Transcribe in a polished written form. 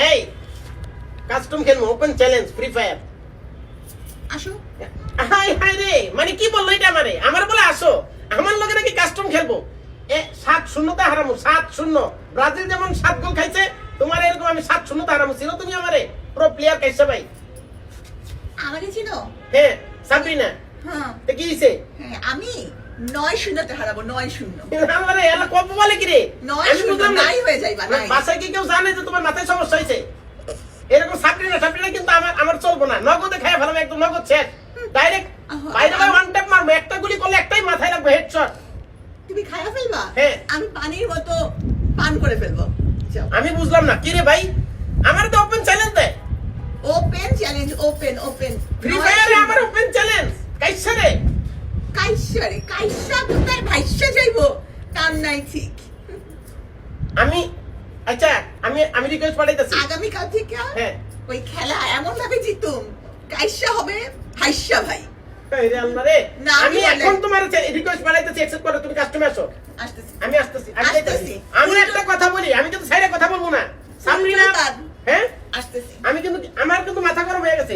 এই কাস্টম খেলবো, open challenge free fire. আসো। হাই হাই রে, মানে কি বললো এটা? আমার বলে আসো, আমার লগে নাকি কাস্টম খেলবো? 7-0 হারামু, 7-0। ব্রাজিল যেমন 7 গোল খাইছে, তোমার এরকম আমি 7-0 হারামু। ছিল তুমি আমারে প্রো প্লেয়ার কাইসা ভাই। আমাকে চিনো? হ্যাঁ সাবরিনা। হ্যাঁ তো কি হইছে? হ্যাঁ, আমি 9-0 হারাবো, 9-0। আমারে এলা কত বলে কি রে? আমি 9-0 বুঝলাম না। নাই হয়ে যাইবা, নাই। বাসায় কি কেউ জানে যে তোমার মাথায় সমস্যা হয়েছে? এরকম সাবরিনা কিন্তু আমার চলবো না। নগদে খায় ভালো, একদম নগদ শেষ ডাইরেক্ট। বাইরে ওয়ান ট্যাপ মারবো, একটা গুলি করলে একটাই মাথায় লাগবে, হেডশট। তুমি খায়া ফেলবা? হ্যাঁ। আমি পানির মতো পান করে ফেলবো। যাও। আমি বুঝলাম না কি রে ভাই, আমার তো ওপেন চ্যালেঞ্জ দেয়। Open challenge, open open. Free ফায়ারে আমার ওপেন চ্যালেঞ্জ কাইসা রে? কাইসারে, কাইসা তো তার ভাইসা যাইবো, কাম নাই ঠিক। আমি আচ্ছা, আমি রিকোয়েস্ট পাঠাইতেছি। আগামীকাল থেকে হ্যাঁ। ওই খেলা এমন ভাবে জিতুম, কাইসা হবে ভাইসা ভাই। এই রে আল্লাহ রে, না, আমি আমি এখন তোমার রিকোয়েস্ট পাঠাইতেছি, অ্যাকসেপ্ট করো, তুমি কাস্টমে আসো। আসতেছি। আমি আসতেছি, আমি আসতেছি। যাইতেছি। আমি একটা কথা বলি, আমি কিন্তু সাইডে কথা বলবো না। সামরিনা, সুলতান। হ্যাঁ আসতেছি। আমি কিন্তু আমার কিন্তু মাথা গরম হয়ে গেছে।